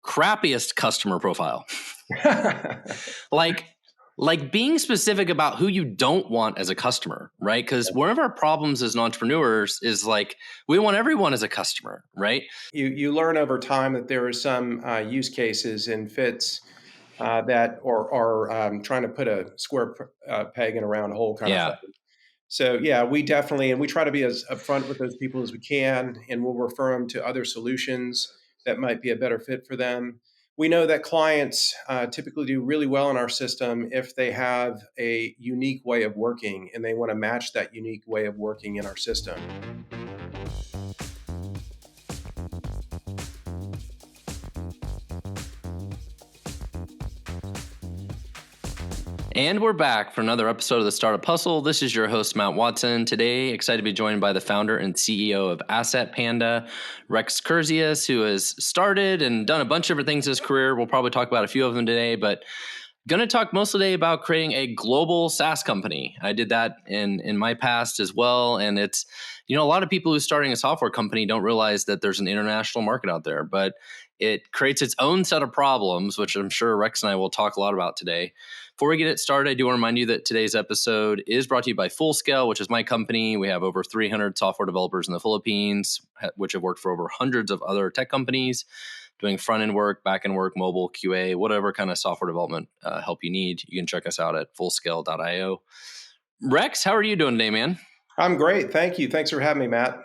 crappiest customer profile. Like being specific about who you don't want as a customer, right? Because one of our problems as entrepreneurs is like, we want everyone as a customer, right? You learn over time that there are some use cases and fits that are trying to put a square peg in a round hole kind of Yeah. thing. So yeah, we definitely, and we try to be as upfront with those people as we can, and we'll refer them to other solutions that might be a better fit for them. We know that clients typically do really well in our system if they have a unique way of working and they want to match that unique way of working in our system. And we're back for another episode of the Startup Hustle. This is your host, Matt Watson. Today, excited to be joined by the founder and CEO of Asset Panda, Rex Kurzius, who has started and done a bunch of different things in his career. We'll probably talk about a few of them today, but going to talk most today about creating a global SaaS company. I did that in my past as well. And it's, a lot of people who are starting a software company don't realize that there's an international market out there, but it creates its own set of problems, which I'm sure Rex and I will talk a lot about today. Before we get it started, I do want to remind you that today's episode is brought to you by Fullscale, which is my company. We have over 300 software developers in the Philippines, which have worked for over hundreds of other tech companies, doing front-end work, back-end work, mobile, QA, whatever kind of software development help you need. You can check us out at fullscale.io. Rex, how are you doing today, man? I'm great. Thank you. Thanks for having me, Matt.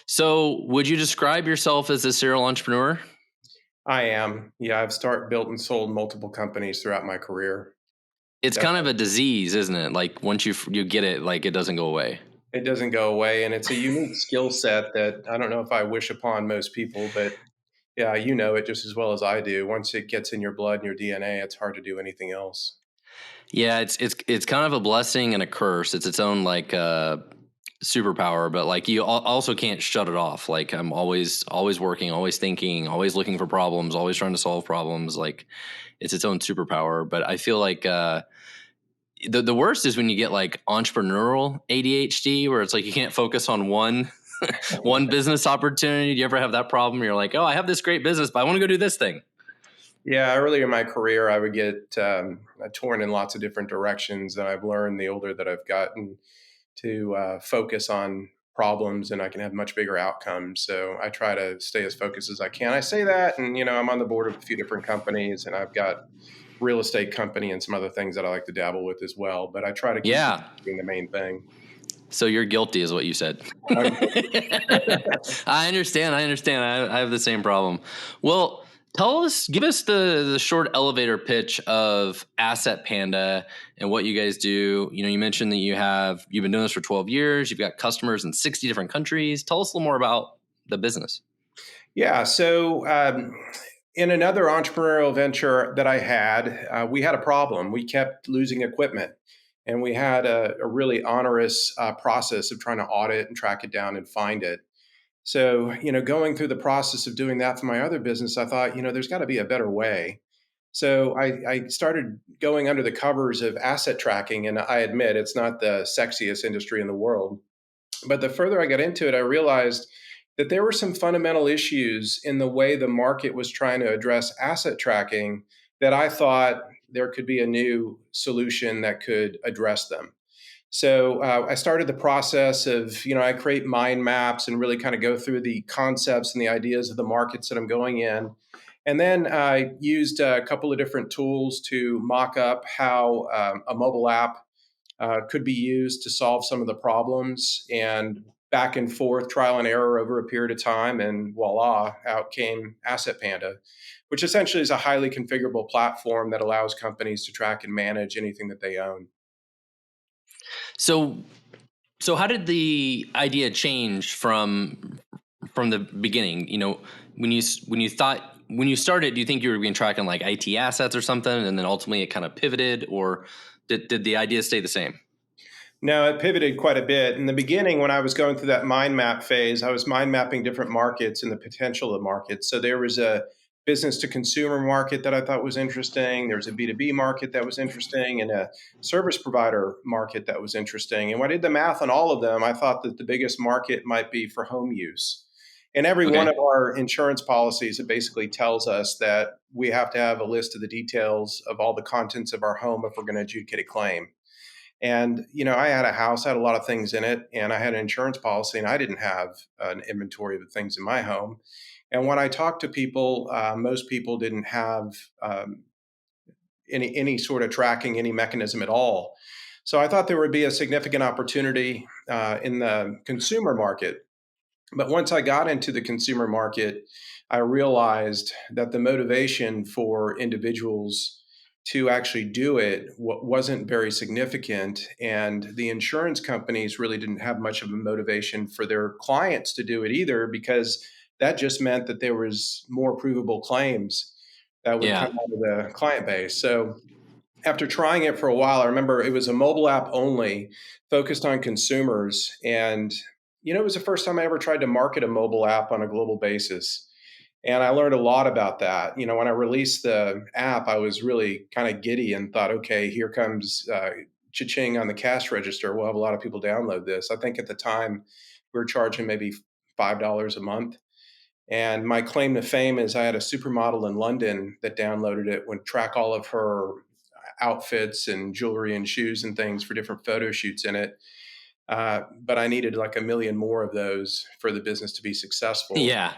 So would you describe yourself as a serial entrepreneur? I am. Yeah, I've built and sold multiple companies throughout my career. It's kind of a disease, isn't it? Like once you get it, like it doesn't go away. It doesn't go away. And it's a unique skill set that I don't know if I wish upon most people, but yeah, you know it just as well as I do. Once it gets in your blood and your DNA, it's hard to do anything else. Yeah, it's kind of a blessing and a curse. It's its own like superpower, but like you also can't shut it off. Like I'm always working, always thinking, always looking for problems, always trying to solve problems. Like it's its own superpower. But I feel like the worst is when you get like entrepreneurial ADHD, where it's like you can't focus on one one business opportunity. Do you ever have that problem? You're like, oh, I have this great business, but I want to go do this thing. Yeah, earlier in my career, I would get torn in lots of different directions, and I've learned the older that I've gotten to focus on problems, and I can have much bigger outcomes. So I try to stay as focused as I can. I say that, and I'm on the board of a few different companies, and I've got real estate company and some other things that I like to dabble with as well. But I try to keep being the main thing. So you're guilty is what you said. I understand. I have the same problem. Well, give us the short elevator pitch of Asset Panda and what you guys do. You mentioned that you've been doing this for 12 years. You've got customers in 60 different countries. Tell us a little more about the business. Yeah. So in another entrepreneurial venture that I had, we had a problem. We kept losing equipment. And we had a really onerous process of trying to audit and track it down and find it. So, going through the process of doing that for my other business, I thought, there's got to be a better way. So I started going under the covers of asset tracking. And I admit it's not the sexiest industry in the world. But the further I got into it, I realized that there were some fundamental issues in the way the market was trying to address asset tracking that I thought there could be a new solution that could address them. So I started the process of, I create mind maps and really kind of go through the concepts and the ideas of the markets that I'm going in. And then I used a couple of different tools to mock up how a mobile app could be used to solve some of the problems, and back and forth, trial and error over a period of time. And voila, out came Asset Panda, which essentially is a highly configurable platform that allows companies to track and manage anything that they own. So how did the idea change from the beginning? When you started, do you think you were being tracking like IT assets or something, and then ultimately it kind of pivoted, or did the idea stay the same? No, it pivoted quite a bit. In the beginning, when I was going through that mind map phase, I was mind mapping different markets and the potential of markets. So there was a business to consumer market that I thought was interesting. There was a B2B market that was interesting, and a service provider market that was interesting. And when I did the math on all of them, I thought that the biggest market might be for home use. In every one Okay. of our insurance policies, it basically tells us that we have to have a list of the details of all the contents of our home if we're going to adjudicate a claim. And, I had a house, had a lot of things in it, and I had an insurance policy, and I didn't have an inventory of the things in my home. And when I talked to people, most people didn't have any sort of tracking, any mechanism at all. So I thought there would be a significant opportunity in the consumer market. But once I got into the consumer market, I realized that the motivation for individuals to actually do it wasn't very significant. And the insurance companies really didn't have much of a motivation for their clients to do it either, because that just meant that there was more provable claims that would come Yeah. out of the client base. So after trying it for a while, I remember it was a mobile app only, focused on consumers. And, it was the first time I ever tried to market a mobile app on a global basis. And I learned a lot about that. When I released the app, I was really kind of giddy and thought, okay, here comes cha-ching on the cash register. We'll have a lot of people download this. I think at the time we were charging maybe $5 a month. And my claim to fame is I had a supermodel in London that downloaded it, would track all of her outfits and jewelry and shoes and things for different photo shoots in it. But I needed like a million more of those for the business to be successful. Yeah.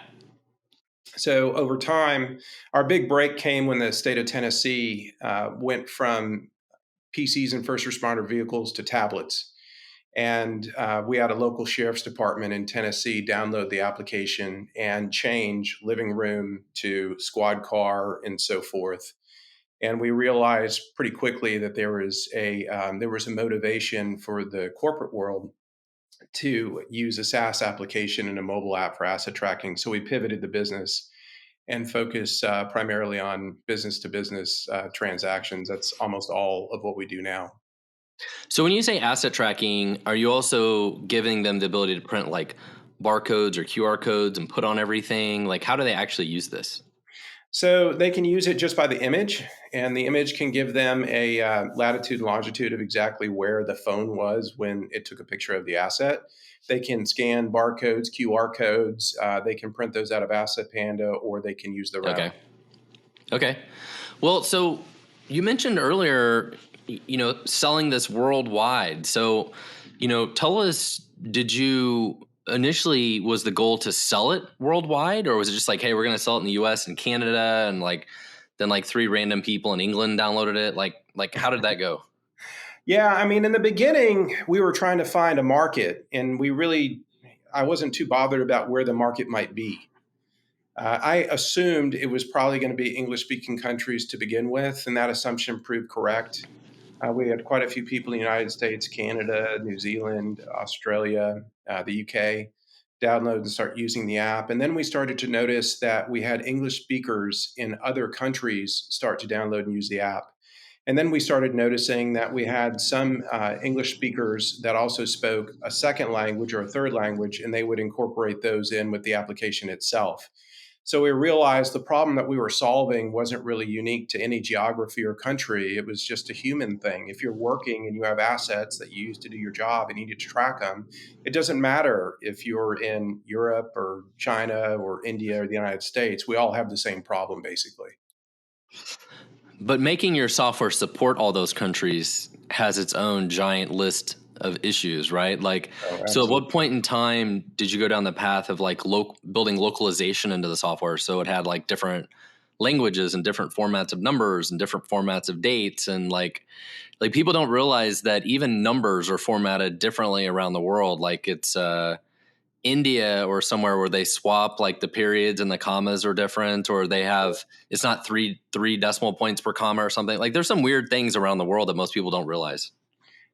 So over time, our big break came when the state of Tennessee went from PCs and first responder vehicles to tablets. And we had a local sheriff's department in Tennessee download the application and change living room to squad car and so forth. And we realized pretty quickly that there was a motivation for the corporate world to use a SaaS application and a mobile app for asset tracking. So we pivoted the business and focus primarily on business to business transactions. That's almost all of what we do now. So when you say asset tracking, are you also giving them the ability to print like barcodes or QR codes and put on everything? Like, how do they actually use this? So they can use it just by the image, and the image can give them a latitude and longitude of exactly where the phone was when it took a picture of the asset. They can scan barcodes, QR codes. They can print those out of Asset Panda, or they can use the Okay. rental. Okay. Well, so you mentioned earlier, selling this worldwide. So, tell us, did you initially, was the goal to sell it worldwide, or was it just like, hey, we're going to sell it in the US and Canada, and like, then like three random people in England downloaded it? Like how did that go? Yeah, I mean, in the beginning, we were trying to find a market, and I wasn't too bothered about where the market might be. I assumed it was probably going to be English speaking countries to begin with, and that assumption proved correct. We had quite a few people in the United States, Canada, New Zealand, Australia, the UK download and start using the app. And then we started to notice that we had English speakers in other countries start to download and use the app. And then we started noticing that we had some English speakers that also spoke a second language or a third language, and they would incorporate those in with the application itself. So we realized the problem that we were solving wasn't really unique to any geography or country. It was just a human thing. If you're working and you have assets that you use to do your job and you need to track them, it doesn't matter if you're in Europe or China or India or the United States. We all have the same problem, basically. But making your software support all those countries has its own giant list of issues, right? Like, Oh, so at absolutely. what point in time did you go down the path of like building localization into the software so it had like different languages and different formats of numbers and different formats of dates, and like people don't realize that even numbers are formatted differently around the world. Like it's India or somewhere where they swap like the periods and the commas are different, or they have, it's not three decimal points per comma or something. Like there's some weird things around the world that most people don't realize.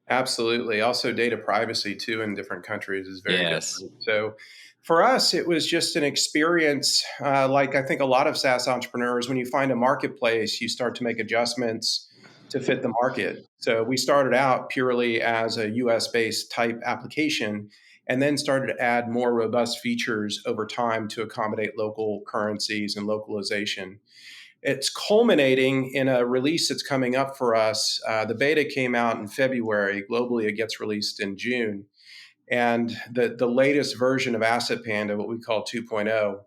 Absolutely. Also, data privacy too in different countries is very Yes. different. So, for us, it was just an experience. Like I think a lot of SaaS entrepreneurs, when you find a marketplace, you start to make adjustments to fit the market. So, we started out purely as a US based type application and then started to add more robust features over time to accommodate local currencies and localization. It's culminating in a release that's coming up for us. The beta came out in February. Globally, it gets released in June. And the latest version of Asset Panda, what we call 2.0,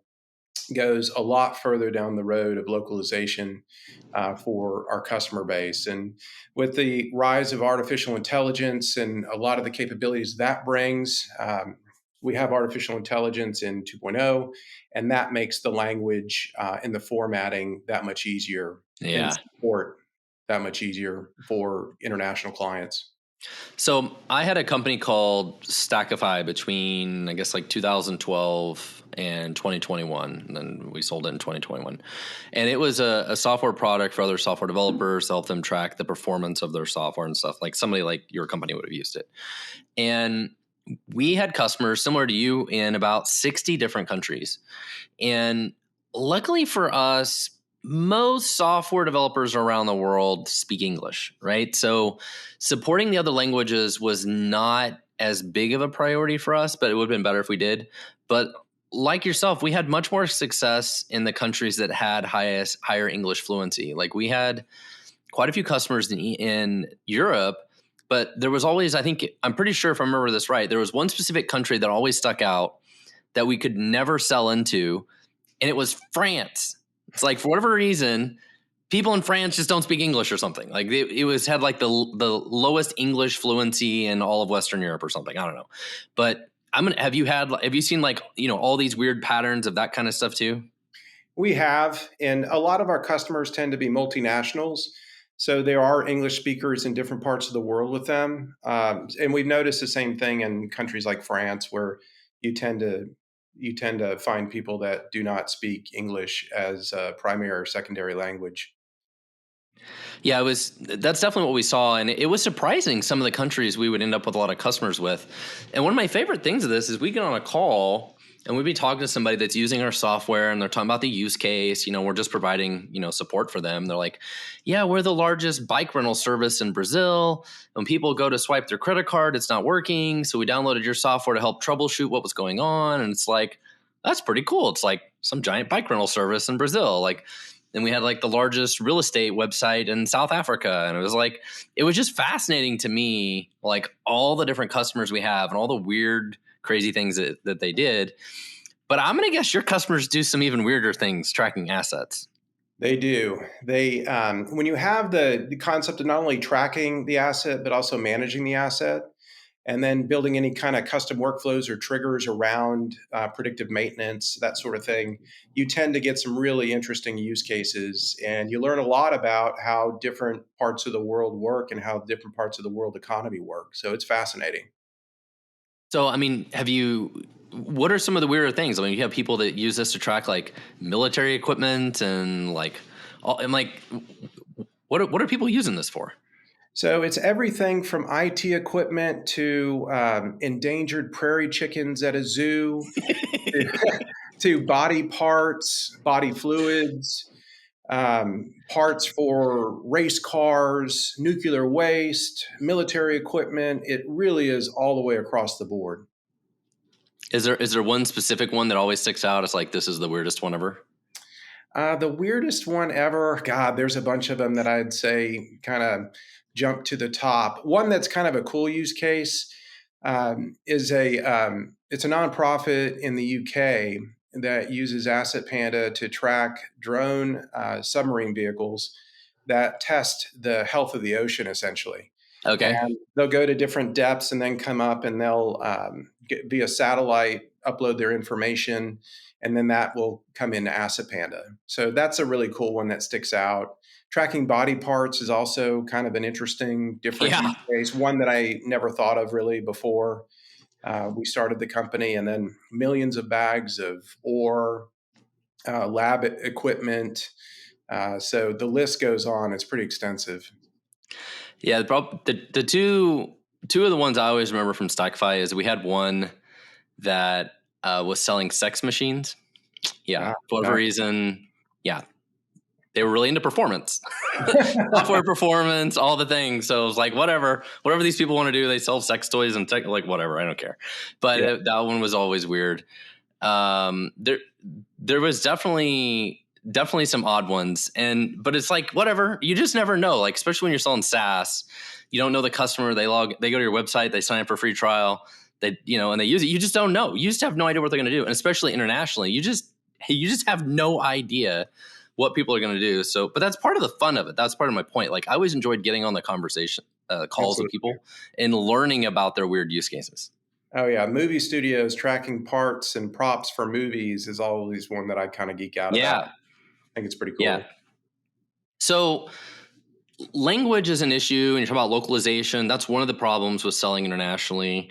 goes a lot further down the road of localization for our customer base. And with the rise of artificial intelligence and a lot of the capabilities that brings, we have artificial intelligence in 2.0, and that makes the language and the formatting that much easier and Yeah. support that much easier for international clients. So I had a company called Stackify between, I guess, like 2012 and 2021. And then we sold it in 2021. And it was a software product for other software developers to help them track the performance of their software and stuff. Like somebody like your company would have used it. And we had customers similar to you in about 60 different countries. And luckily for us, most software developers around the world speak English, right? So supporting the other languages was not as big of a priority for us, but it would have been better if we did. But like yourself, we had much more success in the countries that had higher English fluency. Like we had quite a few customers in Europe, but there was always, I'm pretty sure if I remember this right, there was one specific country that always stuck out that we could never sell into, and it was France. It's like, for whatever reason, people in France just don't speak English or something. Like had like the lowest English fluency in all of Western Europe or something. I don't know. But have you seen like, all these weird patterns of that kind of stuff too? We have, and a lot of our customers tend to be multinationals. So there are English speakers in different parts of the world with them. And we've noticed the same thing in countries like France, where you tend to find people that do not speak English as a primary or secondary language. Yeah, that's definitely what we saw. And it was surprising some of the countries we would end up with a lot of customers with. And one of my favorite things of this is we get on a call and we'd be talking to somebody that's using our software and they're talking about the use case. We're just providing, support for them. They're like, yeah, we're the largest bike rental service in Brazil. When people go to swipe their credit card, it's not working. So we downloaded your software to help troubleshoot what was going on. And it's like, that's pretty cool. It's like some giant bike rental service in Brazil. Like, and we had like the largest real estate website in South Africa. And it was just fascinating to me, like all the different customers we have and all the weird, crazy things that they did. But I'm going to guess your customers do some even weirder things tracking assets. They do. They when you have the concept of not only tracking the asset but also managing the asset, and then building any kind of custom workflows or triggers around predictive maintenance, that sort of thing, you tend to get some really interesting use cases. And you learn a lot about how different parts of the world work and how different parts of the world economy work. So it's fascinating. So, I mean, what are some of the weirder things? I mean, you have people that use this to track like military equipment and what are people using this for? So it's everything from IT equipment to endangered prairie chickens at a zoo to body parts, body fluids, parts for race cars, nuclear waste, military equipment. It really is all the way across the board. Is there one specific one that always sticks out? It's like, this is the weirdest one ever. The weirdest one ever, God, there's a bunch of them that I'd say kind of jump to the top. One that's kind of a cool use case is it's a nonprofit in the UK that uses Asset Panda to track drone submarine vehicles that test the health of the ocean, essentially. Okay. And they'll go to different depths and then come up and they'll via satellite upload their information, and then that will come into Asset Panda. So that's a really cool one that sticks out. Tracking body parts is also kind of an interesting, different use case, one that I never thought of really before we started the company. And then millions of bags of ore, lab equipment. So the list goes on. It's pretty extensive. Yeah, the two of the ones I always remember from Stackify is we had one that was selling sex machines. Yeah, for whatever reason, yeah, they were really into performance, software performance, all the things. So it was like, whatever these people want to do, they sell sex toys and tech, like whatever, I don't care. But that one was always weird. There was definitely some odd ones, but it's like, whatever, you just never know. Like, especially when you're selling SaaS, you don't know the customer. They go to your website, they sign up for a free trial. and they use it. You just don't know. You just have no idea what they're going to do. And especially internationally, you just have no idea what people are going to do. So, but that's part of the fun of it. That's part of my point. Like I always enjoyed getting on the conversation calls with Absolutely. people and learning about their weird use cases. Oh yeah, movie studios tracking parts and props for movies is always one that I kind of geek out about. Yeah. I think it's pretty Yeah. cool. So language is an issue and you talk about localization. That's one of the problems with selling internationally.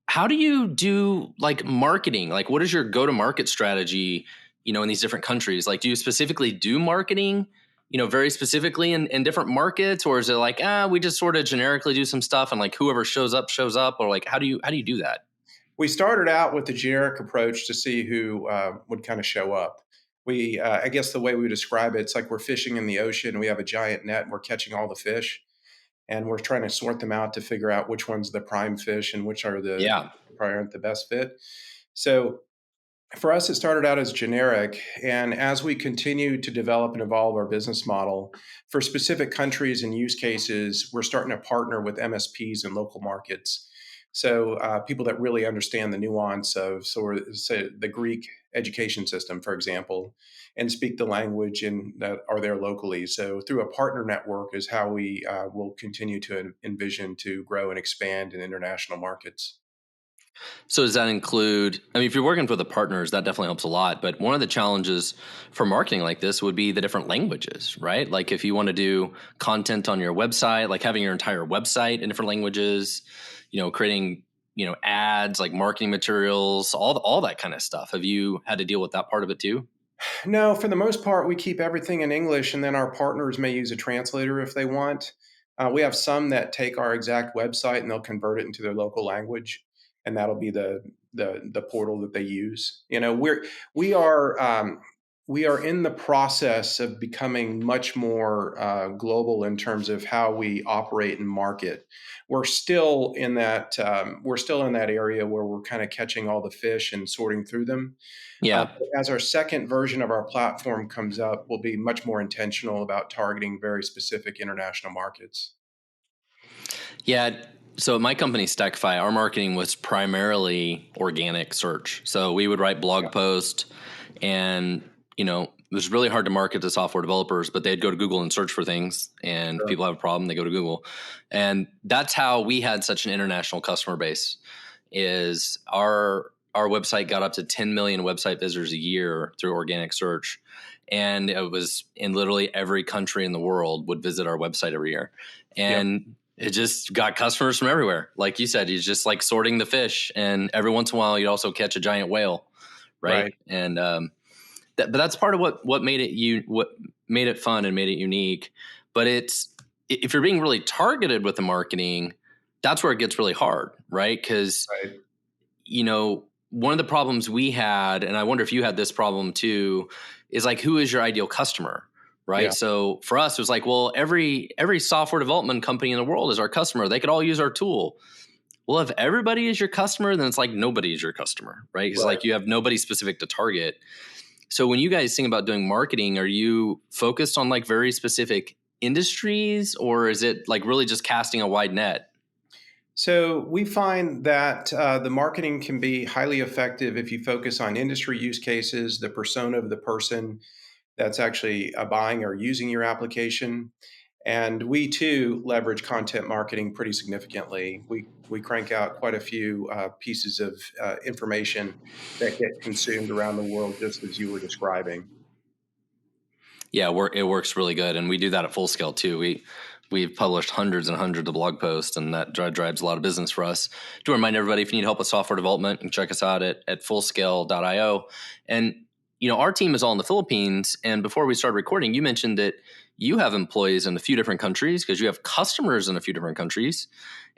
How do you do like marketing? Like what is your go-to-market strategy, in these different countries? Like do you specifically do marketing, very specifically in different markets, or is it like, we just sort of generically do some stuff and like whoever shows up shows up, or like how do you do that? We started out with the generic approach to see who would kind of show up. I guess the way we describe it, it's like we're fishing in the ocean. We have a giant net and we're catching all the fish, and we're trying to sort them out to figure out which one's the prime fish and which are the Yeah. probably aren't the best fit. So for us, it started out as generic. And as we continue to develop and evolve our business model for specific countries and use cases, we're starting to partner with MSPs in local markets. So people that really understand the nuance of, say, the Greek education system, for example, and speak the language and that are there locally. So through a partner network is how we will continue to envision to grow and expand in international markets. So does that include, I mean, if you're working with the partners, that definitely helps a lot. But one of the challenges for marketing like this would be the different languages, right? Like if you want to do content on your website, like having your entire website in different languages, creating, ads, like marketing materials, all that kind of stuff. Have you had to deal with that part of it too? No, for the most part, we keep everything in English, and then our partners may use a translator if they want. We have some that take our exact website and they'll convert it into their local language, and that'll be the portal that they use. We are in the process of becoming much more global in terms of how we operate and market. We're still in that area where we're kind of catching all the fish and sorting through them. Yeah. As our second version of our platform comes up, we'll be much more intentional about targeting very specific international markets. Yeah. So at my company, Stackify, our marketing was primarily organic search. So we would write blog posts and, it was really hard to market to software developers, but they'd go to Google and search for things. And if Sure. people have a problem, they go to Google. And that's how we had such an international customer base is our website got up to 10 million website visitors a year through organic search. And it was in literally every country in the world would visit our website every year. Yep. And it just got customers from everywhere. Like you said, he's just like sorting the fish. And every once in a while, you'd also catch a giant whale. Right. Right. And, but that's part of what made it fun and made it unique. But if you're being really targeted with the marketing, that's where it gets really hard. Right. Because Right. one of the problems we had, and I wonder if you had this problem too, is like, who is your ideal customer? Yeah. Right. So for us, it was like, well, every software development company in the world is our customer. They could all use our tool. Well, if everybody is your customer, then it's like nobody is your customer, right? Because Right. like you have nobody specific to target. So when you guys think about doing marketing, are you focused on like very specific industries, or is it like really just casting a wide net? So we find that the marketing can be highly effective if you focus on industry use cases, the persona of the person that's actually buying or using your application. And we too leverage content marketing pretty significantly. We crank out quite a few pieces of information that get consumed around the world, just as you were describing. Yeah, it works really good, and we do that at full scale too. We've published hundreds and hundreds of blog posts, and that drives a lot of business for us. To remind everybody, if you need help with software development, you can check us out at fullscale.io. And our team is all in the Philippines. And before we started recording, you mentioned that you have employees in a few different countries because you have customers in a few different countries.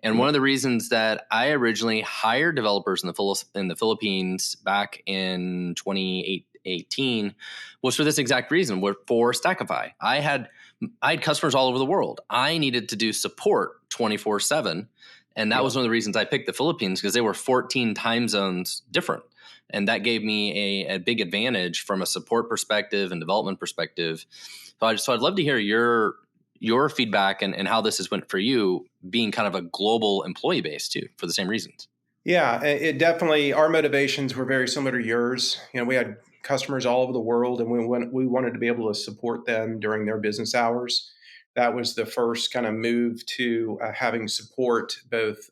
And one of the reasons that I originally hired developers in the Philippines back in 2018 was for this exact reason. For Stackify, I had customers all over the world. I needed to do support 24/7, and that Yeah. was one of the reasons I picked the Philippines because they were 14 time zones different, and that gave me a big advantage from a support perspective and development perspective. So I'd love to hear your feedback and how this has went for you being kind of a global employee base too for the same reasons. Yeah, it definitely, our motivations were very similar to yours. We had customers all over the world, and we wanted to be able to support them during their business hours. That was the first kind of move to having support both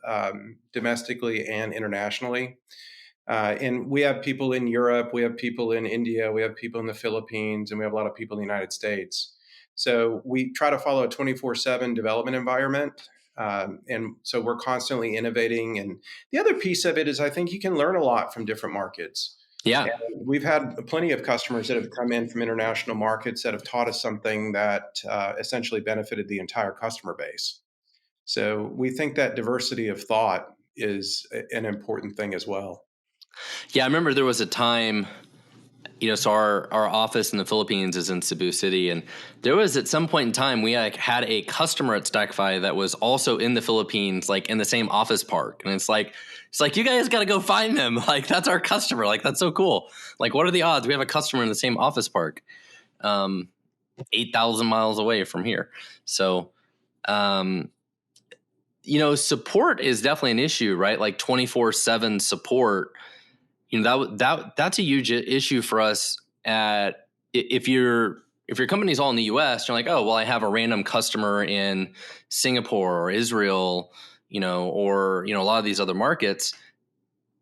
domestically and internationally. And we have people in Europe, we have people in India, we have people in the Philippines, and we have a lot of people in the United States. So we try to follow a 24/7 development environment. And so we're constantly innovating. And the other piece of it is I think you can learn a lot from different markets. Yeah. And we've had plenty of customers that have come in from international markets that have taught us something that essentially benefited the entire customer base. So we think that diversity of thought is an important thing as well. Yeah, I remember there was a time, so our office in the Philippines is in Cebu City, and there was at some point in time we had a customer at Stackify that was also in the Philippines, like in the same office park, and it's like you guys got to go find them. Like that's our customer. Like that's so cool. Like what are the odds we have a customer in the same office park, 8,000 miles away from here? So, um, support is definitely an issue, right? Like 24/7 support. That's a huge issue for us. At if your company's all in the U.S., you're like, oh well, I have a random customer in Singapore or Israel, or a lot of these other markets,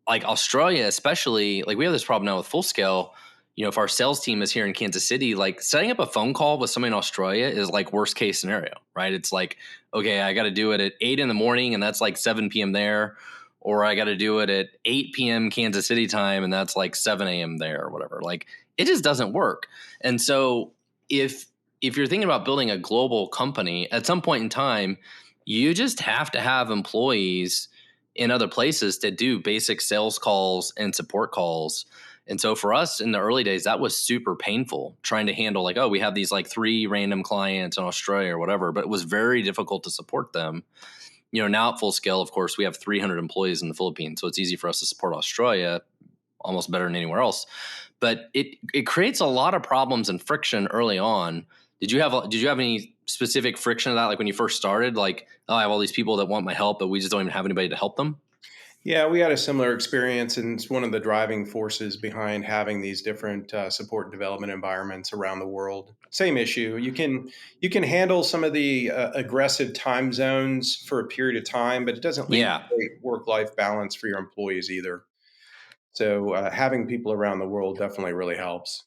like Australia, especially. Like we have this problem now with Full Scale. If our sales team is here in Kansas City, like setting up a phone call with somebody in Australia is like worst case scenario, right? It's like, okay, I got to do it at 8 in the morning, and that's like 7 p.m. there, or I got to do it at 8 p.m. Kansas City time, and that's like 7 a.m. there, or whatever. Like it just doesn't work. And so if you're thinking about building a global company, at some point in time, you just have to have employees in other places to do basic sales calls and support calls. And so for us in the early days, that was super painful trying to handle like, oh, we have these like 3 random clients in Australia or whatever, but it was very difficult to support them. Now at Full Scale, of course, we have 300 employees in the Philippines, so it's easy for us to support Australia almost better than anywhere else. But it creates a lot of problems and friction early on. Did you have any specific friction of that, like when you first started? Like, oh, I have all these people that want my help, but we just don't even have anybody to help them. Yeah, we had a similar experience, and it's one of the driving forces behind having these different support and development environments around the world. Same issue. You can handle some of the aggressive time zones for a period of time, but it doesn't lead to Yeah. great work-life balance for your employees either. So having people around the world definitely really helps.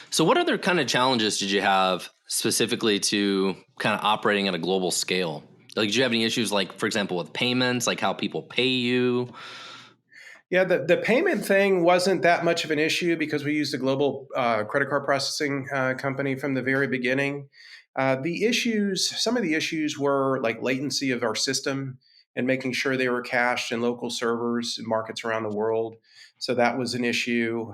So, what other kind of challenges did you have specifically to kind of operating at a global scale? Like, did you have any issues, like, for example, with payments, like how people pay you? Yeah, the payment thing wasn't that much of an issue because we used a global credit card processing company from the very beginning. Some of the issues were like latency of our system and making sure they were cached in local servers in markets around the world. So that was an issue.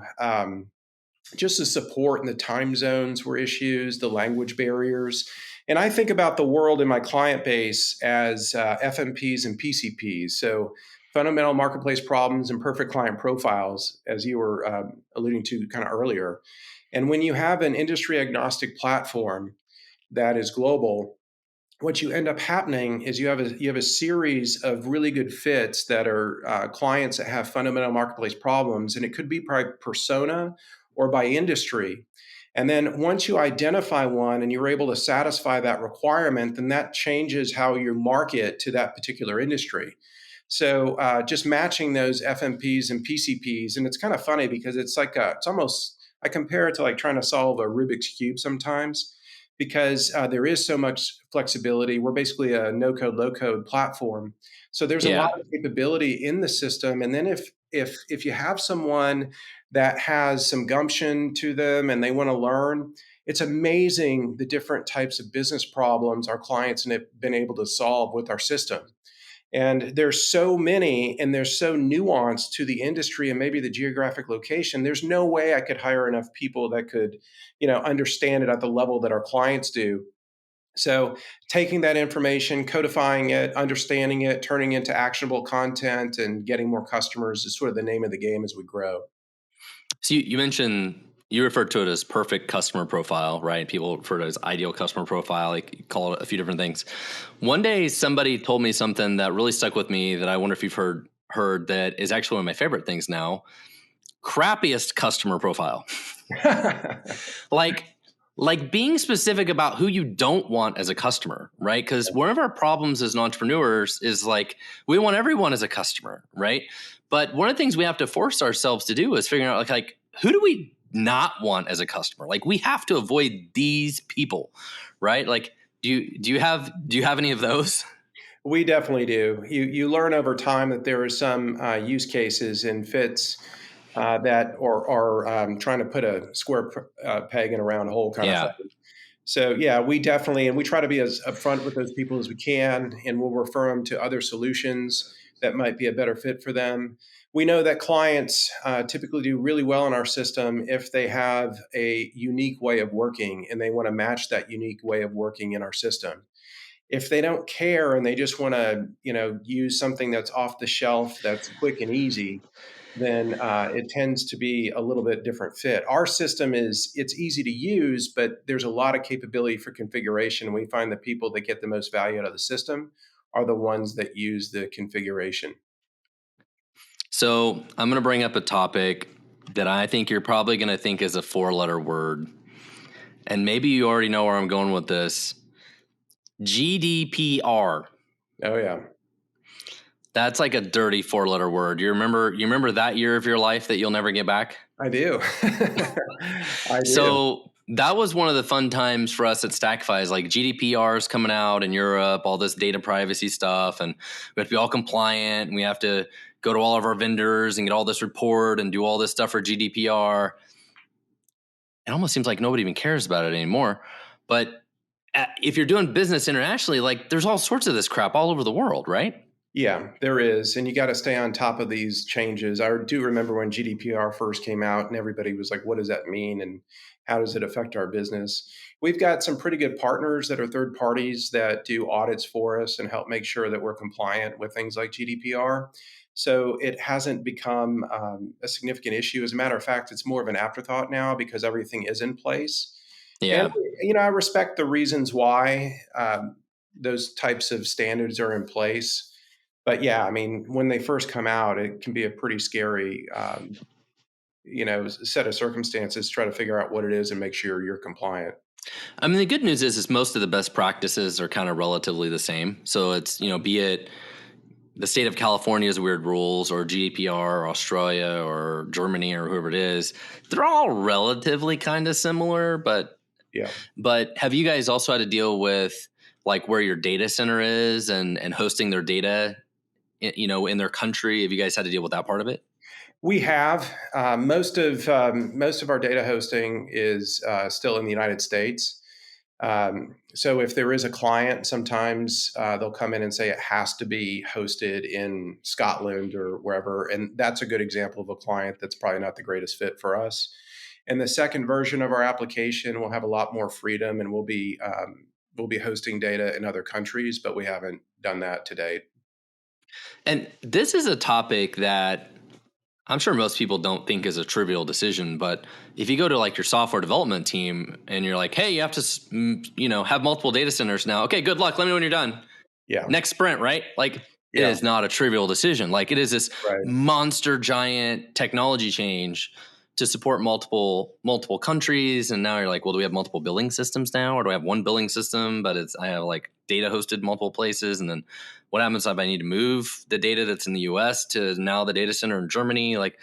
Just the support and the time zones were issues, the language barriers. And I think about the world in my client base as FMPs and PCPs. So fundamental marketplace problems and perfect client profiles, as you were alluding to kind of earlier. And when you have an industry agnostic platform that is global, what you end up happening is you have a series of really good fits that are clients that have fundamental marketplace problems, and it could be by persona or by industry. And then once you identify one and you're able to satisfy that requirement, then that changes how you market to that particular industry. So just matching those FMPs and PCPs, and it's kind of funny because it's almost, I compare it to like trying to solve a Rubik's cube sometimes, because there is so much flexibility. We're basically a no code, low code platform. So there's a lot Yeah. of capability in the system. And then if you have someone that has some gumption to them and they want to learn, it's amazing the different types of business problems our clients have been able to solve with our system. And there's so many and they're so nuanced to the industry and maybe the geographic location. There's no way I could hire enough people that could, understand it at the level that our clients do. So taking that information, codifying it, understanding it, turning into actionable content and getting more customers is sort of the name of the game as we grow. So, you mentioned you referred to it as perfect customer profile, right? People refer to it as ideal customer profile, like you call it a few different things. One day, somebody told me something that really stuck with me that I wonder if you've heard that is actually one of my favorite things now. Crappiest customer profile. like being specific about who you don't want as a customer, right? Because one of our problems as entrepreneurs is like we want everyone as a customer, right? But one of the things we have to force ourselves to do is figuring out like who do we not want as a customer? Like we have to avoid these people, right? Like do you have any of those? We definitely do. You learn over time that there are some use cases and fits that are trying to put a square peg in a round hole kind of Yeah. thing. So yeah, we definitely, and we try to be as upfront with those people as we can, and we'll refer them to other solutions that might be a better fit for them. We know that clients typically do really well in our system if they have a unique way of working and they want to match that unique way of working in our system. If they don't care and they just want to, use something that's off the shelf, that's quick and easy, then it tends to be a little bit different fit. Our system it's easy to use, but there's a lot of capability for configuration. We find the people that get the most value out of the system are the ones that use the configuration. So I'm going to bring up a topic that I think you're probably going to think is a 4-letter word. And maybe you already know where I'm going with this. GDPR. Oh yeah, That's like a dirty 4-letter word. You remember that year of your life that you'll never get back? I do. I do. So that was one of the fun times for us at StackFi. Is like GDPR is coming out in Europe, all this data privacy stuff, and we have to be all compliant, and we have to go to all of our vendors and get all this report and do all this stuff for GDPR. It almost seems like nobody even cares about it anymore. But if you're doing business internationally, like there's all sorts of this crap all over the world, right? Yeah, there is. And you got to stay on top of these changes. I do remember when GDPR first came out and everybody was like, what does that mean? And how does it affect our business? We've got some pretty good partners that are third parties that do audits for us and help make sure that we're compliant with things like GDPR. So it hasn't become a significant issue. As a matter of fact, it's more of an afterthought now because everything is in place. And, Yeah. I respect the reasons why those types of standards are in place. But yeah, I mean, when they first come out, it can be a pretty scary, set of circumstances. Try to figure out what it is and make sure you're compliant. I mean, the good news is most of the best practices are kind of relatively the same. So it's, be it the state of California's weird rules or GDPR or Australia or Germany or whoever it is, they're all relatively kind of similar. Yeah, But have you guys also had to deal with like where your data center is and hosting their data, in their country? Have you guys had to deal with that part of it? we have most of our data hosting is still in the United States. So if there is a client, sometimes they'll come in and say it has to be hosted in Scotland or wherever, and that's a good example of a client that's probably not the greatest fit for us. And the second version of our application will have a lot more freedom, and we'll be hosting data in other countries, but we haven't done that to date. And this is a topic that I'm sure most people don't think is a trivial decision, but if you go to like your software development team and you're like, hey, you have to, have multiple data centers now. Okay, good luck. Let me know when you're done. Yeah, Next sprint, right? Like it yeah, is not a trivial decision. Like it is this right. monster giant technology change to support multiple countries. And now you're like, well, do we have multiple billing systems now? Or do I have one billing system, but I have like data hosted multiple places? And then what happens if I need to move the data that's in the US to now the data center in Germany? Like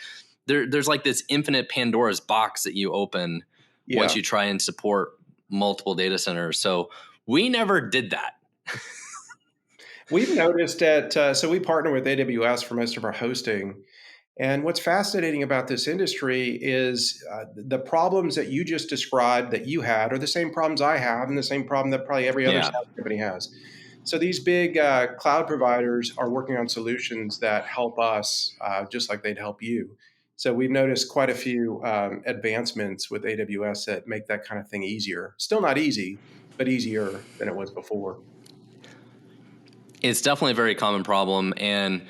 there's like this infinite Pandora's box that you open Yeah, once you try and support multiple data centers. So we never did that. we've noticed that. So we partner with AWS for most of our hosting. And what's fascinating about this industry is the problems that you just described that you had are the same problems I have and the same problem that probably every other Yeah. SaaS company has. So these big cloud providers are working on solutions that help us just like they'd help you. So we've noticed quite a few advancements with AWS that make that kind of thing easier. Still not easy, but easier than it was before. It's definitely a very common problem, and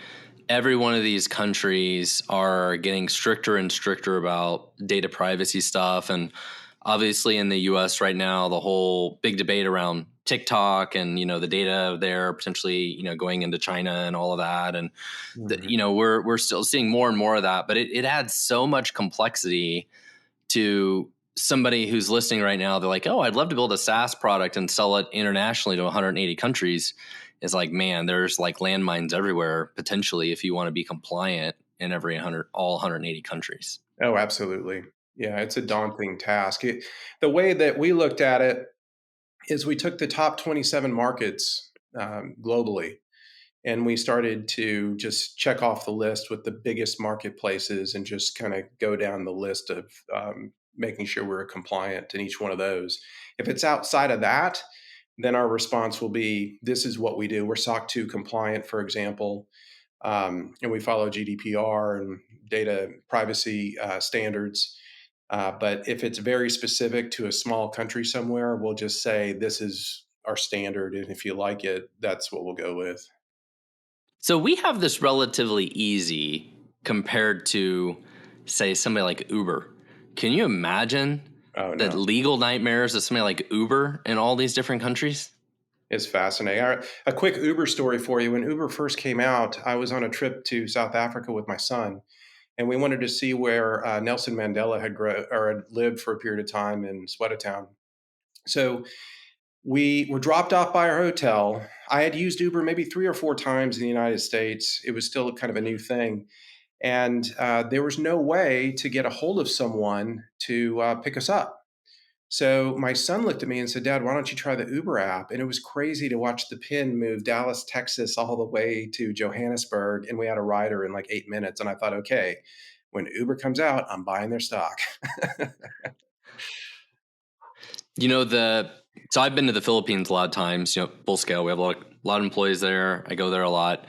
every one of these countries are getting stricter and stricter about data privacy stuff. And Obviously, in the U.S. right now, the whole big debate around TikTok and the data there potentially going into China and all of that, and Mhm. we're still seeing more and more of that, but it adds so much complexity to somebody who's listening right now. They're like, oh, I'd love to build a SaaS product and sell it internationally to 180 countries. It's like, man, there's like landmines everywhere potentially if you want to be compliant in all 180 countries. Oh, absolutely. Yeah, it's a daunting task. The way that we looked at it is we took the top 27 markets globally, and we started to just check off the list with the biggest marketplaces and just kind of go down the list of making sure we're compliant in each one of those. If it's outside of that, then our response will be this is what we do. We're SOC 2 compliant, for example, and we follow GDPR and data privacy standards. But if it's very specific to a small country somewhere, we'll just say this is our standard. And if you like it, that's what we'll go with. So we have this relatively easy compared to, say, somebody like Uber. Can you imagine Oh, the no. legal nightmares of somebody like Uber in all these different countries? It's fascinating. All right, a quick Uber story for you. When Uber first came out, I was on a trip to South Africa with my son, and we wanted to see where Nelson Mandela had lived for a period of time in Sweatatown. So we were dropped off by our hotel. I had used Uber maybe 3 or 4 times in the United States. It was still kind of a new thing. And there was no way to get a hold of someone to pick us up. So my son looked at me and said, Dad, why don't you try the Uber app? And it was crazy to watch the pin move Dallas, Texas, all the way to Johannesburg. And we had a rider in like 8 minutes. And I thought, okay, when Uber comes out, I'm buying their stock. You know, so I've been to the Philippines a lot of times, full scale. We have a lot of employees there. I go there a lot.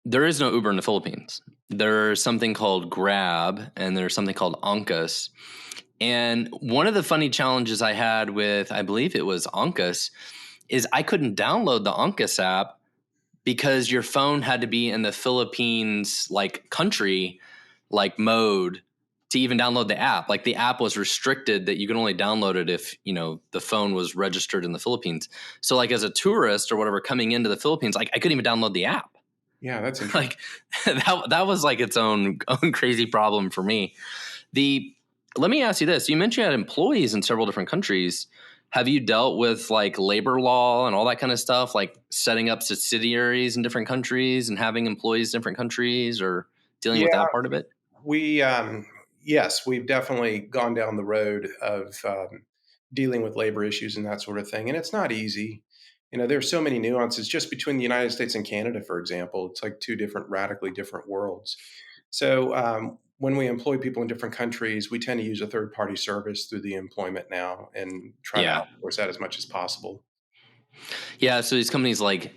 There is no Uber in the Philippines. There's something called Grab and there's something called Ankas. And one of the funny challenges I had with, I believe it was Ankas, is I couldn't download the Ankas app because your phone had to be in the Philippines like country like mode to even download the app. Like the app was restricted that you can only download it if, the phone was registered in the Philippines. So like as a tourist or whatever coming into the Philippines, like I couldn't even download the app. Yeah, that's interesting. Like that was like its own crazy problem for me. The Let me ask you this. You mentioned you had employees in several different countries. Have you dealt with like labor law and all that kind of stuff, like setting up subsidiaries in different countries and having employees in different countries or dealing with Yeah, that part of it? we, yes, we've definitely gone down the road of dealing with labor issues and that sort of thing. And it's not easy. There's so many nuances just between the United States and Canada, for example. It's like two different, radically different worlds. So when we employ people in different countries, we tend to use a third party service through the employment now and try to Yeah. outsource that as much as possible. Yeah, so these companies like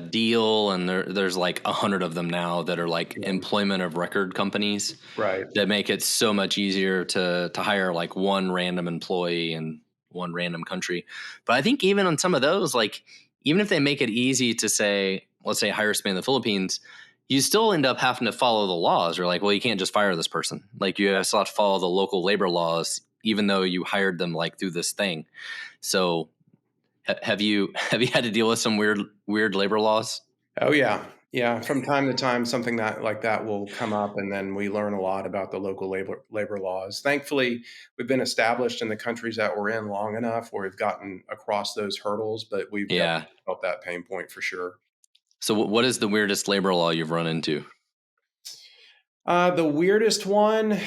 Deal, and there's like 100 of them now that are like Yeah. employment of record companies Right. that make it so much easier to hire like one random employee in one random country. But I think even on some of those, like even if they make it easy to say, let's say hire somebody in the Philippines, you still end up having to follow the laws. Or like, well, you can't just fire this person. Like you still have to follow the local labor laws, even though you hired them like through this thing. So have you have you had to deal with some weird labor laws? Oh yeah. Yeah, from time to time something that like that will come up and then we learn a lot about the local labor laws. Thankfully, we've been established in the countries that we're in long enough where we've gotten across those hurdles, but we've definitely Yeah. felt that pain point for sure. So what is the weirdest labor law you've run into? The weirdest one,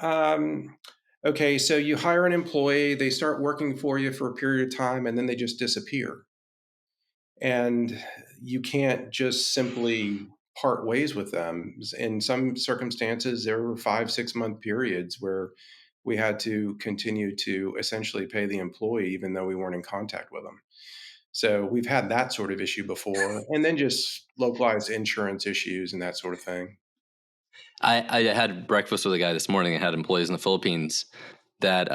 um, okay, so you hire an employee, they start working for you for a period of time, and then they just disappear. And you can't just simply part ways with them. In some circumstances, there were 5, 6 month periods where we had to continue to essentially pay the employee even though we weren't in contact with them. So we've had that sort of issue before, and then just localized insurance issues and that sort of thing. I had breakfast with a guy this morning that had employees in the Philippines that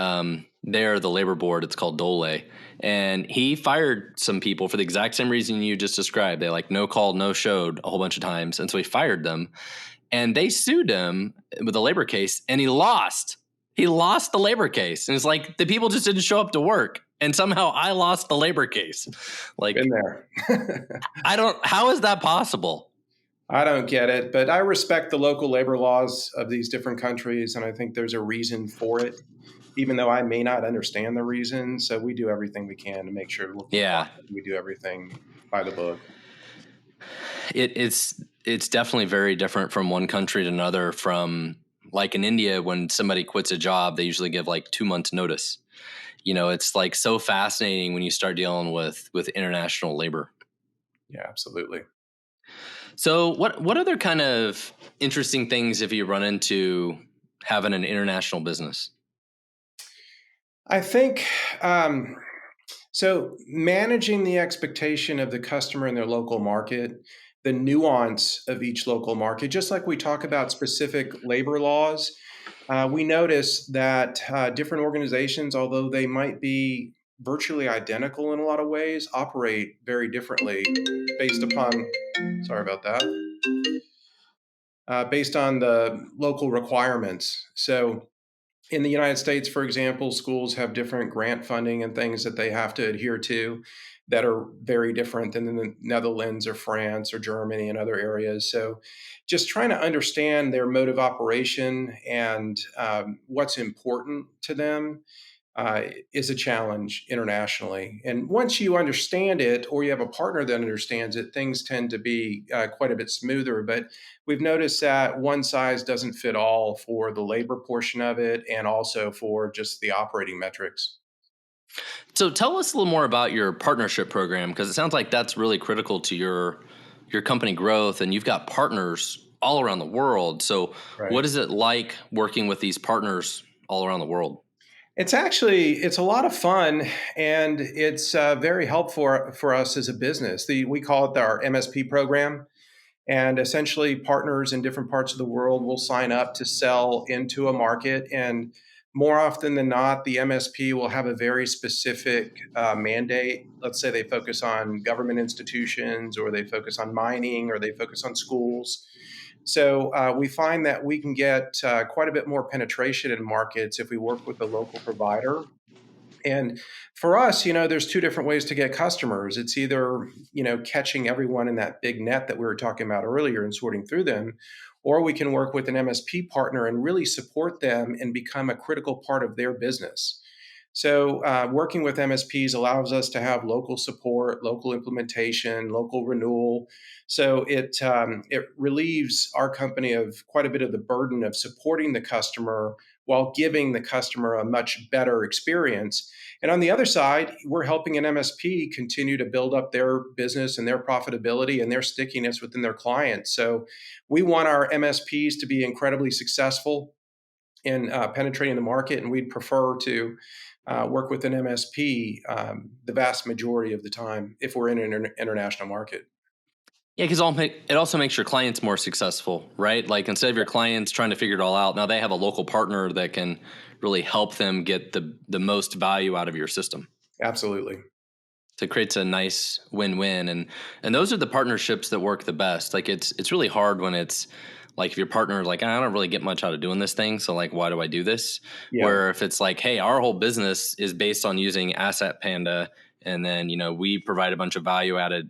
they're the labor board. It's called Dole. And he fired some people for the exact same reason you just described. They like no called, no showed a whole bunch of times. And so he fired them and they sued him with a labor case and he lost. He lost the labor case. And it's like the people just didn't show up to work. And somehow I lost the labor case. Been Like, there. how is that possible? I don't get it, but I respect the local labor laws of these different countries, and I think there's a reason for it, even though I may not understand the reason. So we do everything we can to make sure we're Yeah, compliant. We do everything by the book. it's definitely very different from one country to another. From like in India, when somebody quits a job, they usually give like 2 months notice. It's like so fascinating when you start dealing with international labor. Yeah, absolutely. So what other kind of interesting things have you run into having an international business? I think so. Managing the expectation of the customer in their local market, the nuance of each local market, just like we talk about specific labor laws, we notice that different organizations, although they might be virtually identical in a lot of ways, operate very differently based upon, sorry about that, based on the local requirements. So in the United States, for example, schools have different grant funding and things that they have to adhere to that are very different than in the Netherlands or France or Germany and other areas. So, just trying to understand their mode of operation and what's important to them is a challenge internationally. And once you understand it, or you have a partner that understands it, things tend to be quite a bit smoother. But we've noticed that one size doesn't fit all for the labor portion of it, and also for just the operating metrics. So tell us a little more about your partnership program, because it sounds like that's really critical to your company growth, and you've got partners all around the world. So Right. what is it like working with these partners all around the world? It's a lot of fun, and it's very helpful for us as a business. We call it our MSP program. And essentially, partners in different parts of the world will sign up to sell into a market. And more often than not, the MSP will have a very specific mandate. Let's say they focus on government institutions, or they focus on mining, or they focus on schools. So we find that we can get quite a bit more penetration in markets if we work with a local provider. And for us, there's two different ways to get customers. It's either, catching everyone in that big net that we were talking about earlier and sorting through them, or we can work with an MSP partner and really support them and become a critical part of their business. So, working with MSPs allows us to have local support, local implementation, local renewal. So it relieves our company of quite a bit of the burden of supporting the customer while giving the customer a much better experience. And on the other side, we're helping an MSP continue to build up their business and their profitability and their stickiness within their clients. So we want our MSPs to be incredibly successful in penetrating the market, and we'd prefer to work with an MSP the vast majority of the time if we're in an international market. Yeah, because it also makes your clients more successful, right? Like instead of your clients trying to figure it all out, now they have a local partner that can really help them get the most value out of your system. Absolutely. So it creates a nice win-win, and those are the partnerships that work the best. Like it's really hard when it's like if your partner is like, I don't really get much out of doing this thing, so like why do I do this? Yeah. Where if it's like, hey, our whole business is based on using Asset Panda, and then we provide a bunch of value added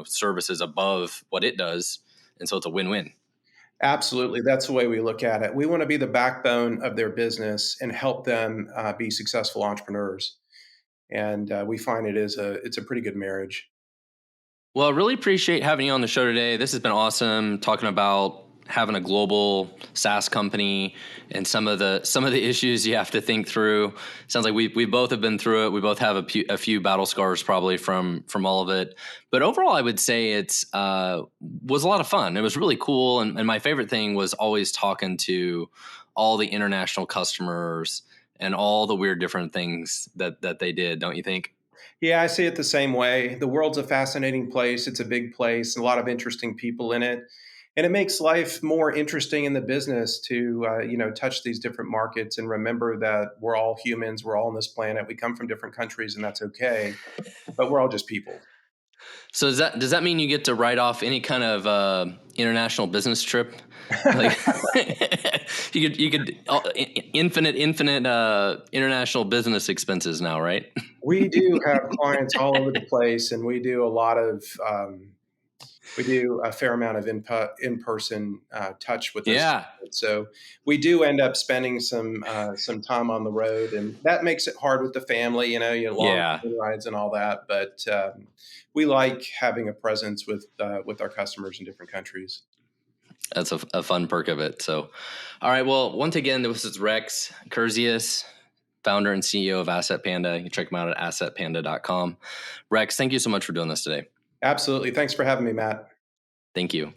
services above what it does, and so it's a win-win. Absolutely. That's the way we look at it. We want to be the backbone of their business and help them be successful entrepreneurs. And we find it's a pretty good marriage. Well, I really appreciate having you on the show today. This has been awesome talking about having a global SaaS company and some of the issues you have to think through. Sounds like we both have been through it. We both have a few battle scars probably from all of it. But overall, I would say it's was a lot of fun. It was really cool, and my favorite thing was always talking to all the international customers and all the weird different things that they did. Don't you think? Yeah, I see it the same way. The world's a fascinating place. It's a big place, a lot of interesting people in it. And it makes life more interesting in the business to, touch these different markets and remember that we're all humans. We're all on this planet. We come from different countries, and that's okay. But we're all just people. So does that mean you get to write off any kind of international business trip? Like you could infinite international business expenses now, right? We do have clients all over the place, and we do a lot of we do a fair amount of in-person touch with those. Yeah, So we do end up spending some time on the road, and that makes it hard with the family. You know, long yeah. plane rides and all that. But we like having a presence with our customers in different countries. That's a fun perk of it. So, all right. Well, once again, this is Rex Kurzius, founder and CEO of Asset Panda. You can check him out at assetpanda.com. Rex, thank you so much for doing this today. Absolutely. Thanks for having me, Matt. Thank you.